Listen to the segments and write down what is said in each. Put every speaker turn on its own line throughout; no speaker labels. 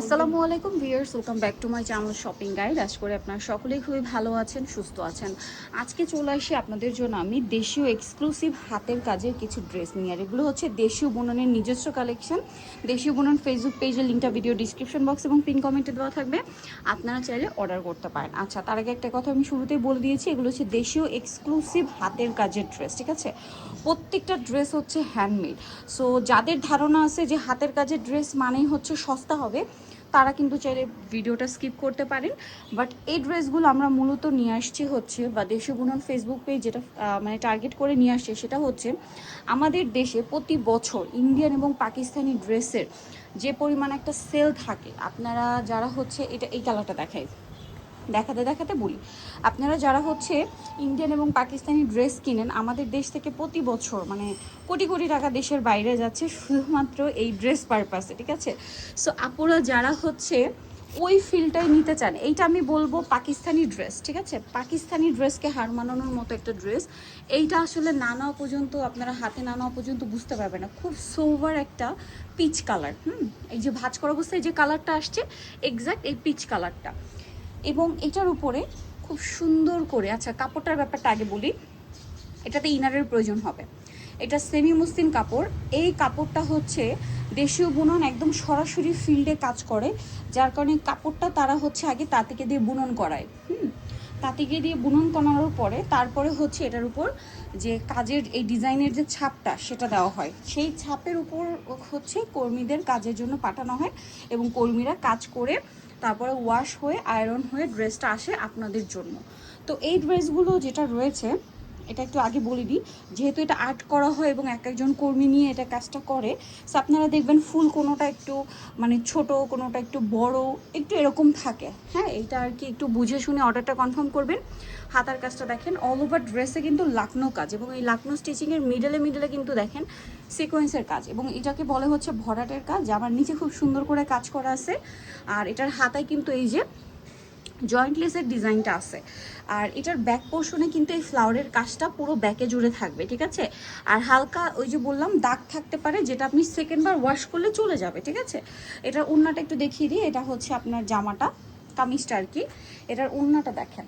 আসসালামু আলাইকুম viewers, welcome back to my channel shopping guide. আশা করি আপনারা সকলেই খুবই ভালো আছেন, সুস্থ আছেন। আজকে চলে আসি আপনাদের জন্য আমি দেশীয় এক্সক্লুসিভ হাতের কাজের কিছু ড্রেস নিয়ে। আর এগুলো হচ্ছে দেশীয় বুননের নিজস্ব কালেকশন। দেশীয় বুনন ফেসবুক পেজের লিঙ্কটা ভিডিও ডিসক্রিপশন বক্স এবং পিন কমেন্টে দেওয়া থাকবে, আপনারা চাইলে অর্ডার করতে পারেন। আচ্ছা, তার আগে একটা কথা আমি শুরুতেই বলে দিয়েছি, এগুলো হচ্ছে দেশীয় এক্সক্লুসিভ হাতের কাজের ড্রেস, ঠিক আছে? প্রত্যেকটা ড্রেস হচ্ছে হ্যান্ডমেড। সো যাদের ধারণা আছে যে হাতের কাজের ড্রেস মানেই হচ্ছে সস্তা হবে, তারা কিন্তু চাইলে ভিডিওটা স্কিপ করতে পারেন। বাট এই ড্রেসগুলো আমরা মূলত নিয়ে আসছি হচ্ছে, বা দেশীয় বুনন ফেসবুক পেজ যেটা মানে টার্গেট করে নিয়ে আসছে, সেটা হচ্ছে আমাদের দেশে প্রতি বছর ইন্ডিয়ান এবং পাকিস্তানি ড্রেসের যে পরিমাণ একটা সেল থাকে, আপনারা যারা হচ্ছে এই কালারটা দেখায় দেখাতে দেখাতে বলি, আপনারা যারা হচ্ছে ইন্ডিয়ান এবং পাকিস্তানি ড্রেস কিনেন, আমাদের দেশ থেকে প্রতি বছর মানে কোটি কোটি টাকা দেশের বাইরে যাচ্ছে শুধুমাত্র এই ড্রেস পারপাসে, ঠিক আছে? সো আপুরা যারা হচ্ছে ওই ফিলটাই নিতে চান, এইটা আমি বলবো পাকিস্তানি ড্রেস, ঠিক আছে? পাকিস্তানি ড্রেসকে হার মানানোর মতো একটা ড্রেস। এইটা আসলে না নেওয়া পর্যন্ত, আপনারা হাতে না নেওয়া পর্যন্ত বুঝতে পারবেন না। খুব সোভার একটা পিচ কালার, এই যে ভাঁজ করা অবস্থায় যে কালারটা আসছে, এক্স্যাক্ট এই পিচ কালারটা। এবং এটার উপরে খুব সুন্দর করে, আচ্ছা কাপড়টার ব্যাপারটা আগে বলি, এটাতে ইনারের প্রয়োজন হবে। এটা সেমি মসলিন কাপড়। এই কাপড়টা হচ্ছে দেশীয় বুনন, একদম সরাসরি ফিল্ডে কাজ করে, যার কারণে কাপড়টা তারা হচ্ছে আগে তাঁতিকে দিয়ে বুনন করায়। তাঁতিকে দিয়ে বুনন করানোর পরে তারপরে হচ্ছে এটার উপর যে কাজের এই ডিজাইনের যে ছাপটা সেটা দেওয়া হয়, সেই ছাপের উপর হচ্ছে কর্মীদের কাজের জন্য পাঠানো হয় এবং কর্মীরা কাজ করে তারপরে ওয়াশ হয়ে আয়রন হয়ে ড্রেসটা আসে আপনাদের জন্য। তো এই ড্রেসগুলো যেটা রয়েছে, এটা একটু আগে বলে দিই, যেহেতু এটা আর্ট করা হয় এবং এক একজন কর্মী নিয়ে এটা কাজটা করে, সো আপনারা দেখবেন ফুল কোনোটা একটু মানে ছোট, কোনোটা একটু বড়, একটু এরকম থাকে। হ্যাঁ, এইটা আর কি একটু বুঝে শুনে অর্ডারটা কনফার্ম করবেন। হাতার কাজটা দেখেন, অল ওভার ড্রেসে কিন্তু লাকনো কাজ, এবং এই লাকনো স্টিচিংয়ের মিডলে মিডলে কিন্তু দেখেন সিকোয়েন্সের কাজ, এবং এটাকে বলে হচ্ছে ভরাটের কাজ। আমার নিচে খুব সুন্দর করে কাজ করা আছে, আর এটার হাতায় কিন্তু এই যে জয়েন্টলেসের ডিজাইনটা আছে। আর এটার ব্যাক পোর্শনে কিন্তু এই ফ্লাওয়ারের কাজটা পুরো ব্যাকে জুড়ে থাকবে, ঠিক আছে? আর হালকা ওই যে বললাম দাগ থাকতে পারে, যেটা আপনি সেকেন্ডবার ওয়াশ করলে চলে যাবে, ঠিক আছে? এটার ওড়নাটা একটু দেখিয়ে দিই, এটা হচ্ছে আপনার জামাটা, কামিজটা আর কি। এটার ওড়নাটা দেখেন।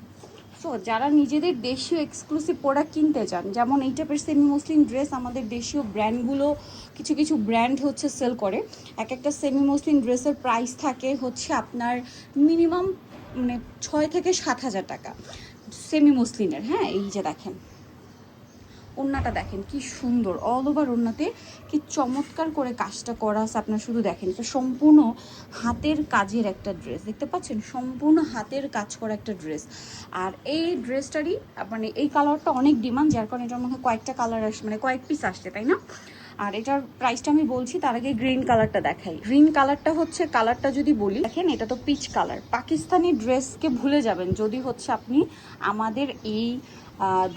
সো যারা নিজেদের দেশীয় এক্সক্লুসিভ প্রোডাক্ট কিনতে চান, যেমন এই টাইপের সেমি মসলিন ড্রেস আমাদের দেশীয় ব্র্যান্ডগুলো কিছু কিছু ব্র্যান্ড হচ্ছে সেল করে। এক একটা সেমি মসলিন ড্রেসের প্রাইস থাকে হচ্ছে আপনার মিনিমাম মানে 6 থেকে 7 হাজার টাকা সেমি মসলিনের। হ্যাঁ, এই যে দেখেন ওড়নাটা দেখেন কি সুন্দর, অল ওভার ওড়নাতে কি চমৎকার করে কাজটা করা আছে, আপনারা শুধু দেখেন। এটা সম্পূর্ণ হাতের কাজের একটা ড্রেস, দেখতে পাচ্ছেন, সম্পূর্ণ হাতের কাজ করা একটা ড্রেস। আর এই ড্রেসটারই মানে এই কালারটা অনেক ডিমান্ড, যার কারণে এটার মধ্যে কয়েকটা কালার আসে, মানে কয়েক পিস আসছে, তাই না? আর এটার প্রাইসটা আমি বলছি, তার আগে গ্রিন কালারটা দেখাই। গ্রিন কালারটা হচ্ছে, কালারটা যদি বলি, দেখেন এটা তো পিচ কালার। পাকিস্তানি ড্রেসকে ভুলে যাবেন যদি হচ্ছে আপনি আমাদের এই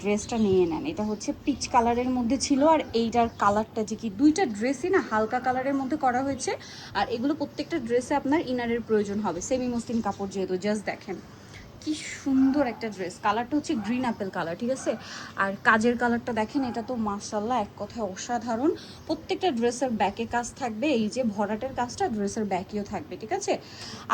ড্রেসটা নিয়ে নেন। এটা হচ্ছে পিচ কালারের মধ্যে ছিল, আর এইটার কালারটা যে কি, দুইটা ড্রেসই না হালকা কালারের মধ্যে করা হয়েছে। আর এগুলো প্রত্যেকটা ড্রেসে আপনার ইনারের প্রয়োজন হবে, সেমি মসলিন কাপড় যেহেতু। জাস্ট দেখেন কি সুন্দর একটা ড্রেস, কালারটা হচ্ছে গ্রিন অ্যাপেল কালার, ঠিক আছে? আর কাজের কালারটা দেখেন, এটা তো মাশাআল্লাহ এক কথায় অসাধারণ। প্রত্যেকটা ড্রেসের ব্যাকে কাজ থাকবে, এই যে ভরাটের কাজটা ড্রেসের ব্যাকেও থাকবে, ঠিক আছে?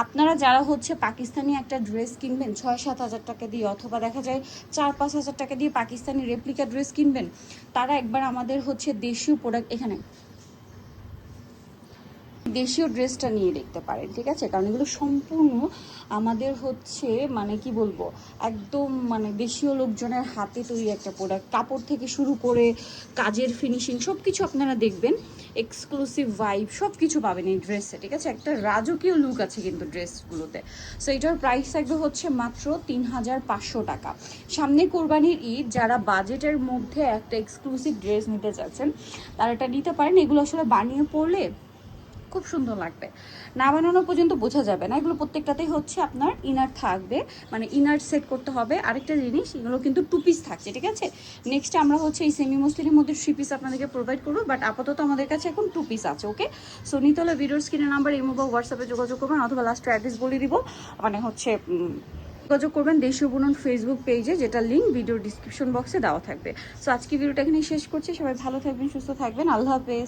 আপনারা যারা হচ্ছে পাকিস্তানি একটা ড্রেস কিনবেন 6-7 হাজার টাকা দিয়ে, অথবা দেখা যায় 4-5 হাজার টাকা দিয়ে পাকিস্তানি রেপ্লিকা ড্রেস কিনবেন, তারা একবার আমাদের হচ্ছে দেশীয় প্রোডাক্ট, এখানে দেশীয় ড্রেসটা নিয়ে দেখতে পারেন, ঠিক আছে? কারণ এগুলো সম্পূর্ণ আমাদের হচ্ছে মানে কি বলবো, একদম মানে দেশীয় লোকজনের হাতে তৈরি একটা প্রোডাক্ট। কাপড় থেকে শুরু করে কাজের ফিনিশিং সব কিছু আপনারা দেখবেন, এক্সক্লুসিভ ভাইব সব কিছু পাবেন এই ড্রেসে, ঠিক আছে? একটা রাজকীয় লুক আছে কিন্তু ড্রেসগুলোতে। সো এটার প্রাইস থাকবে হচ্ছে মাত্র 3500 টাকা। সামনে কোরবানির ঈদ, যারা বাজেটের মধ্যে একটা এক্সক্লুসিভ ড্রেস নিতে চাচ্ছেন, তারা এটা নিতে পারেন। এগুলো আসলে বানিয়ে পরলে খুব সুন্দর লাগবে, না বানানো পর্যন্ত বোঝা যাবে না। এগুলো প্রত্যেকটাতেই হচ্ছে আপনার ইনার থাকবে, মানে ইনার সেট করতে হবে। আরেকটা জিনিস, এগুলো কিন্তু 2 পিস থাকছে, ঠিক আছে? নেক্সট আমরা হচ্ছে এই সেমি মসলিনের মধ্যে 3 পিস আপনাদেরকে প্রোভাইড করবো, বাট আপাতত আমাদের কাছে এখন 2 পিস আছে, ওকে? সো নিতে হলে ভিডিওর স্ক্রিনের নাম্বার ইমো বা হোয়াটসঅ্যাপে যোগাযোগ করবেন, অথবা লাস্ট অ্যাড্রেস বলে দিব, মানে হচ্ছে যোগাযোগ করবেন দেশীয় বুনন ফেসবুক পেজে, যেটা লিঙ্ক ভিডিওর ডিসক্রিপশন বক্সে দেওয়া থাকবে। সো আজকে ভিডিওটা এখানে শেষ করছি। সবাই ভালো থাকবেন, সুস্থ থাকবেন, আল্লাহ হাফেজ।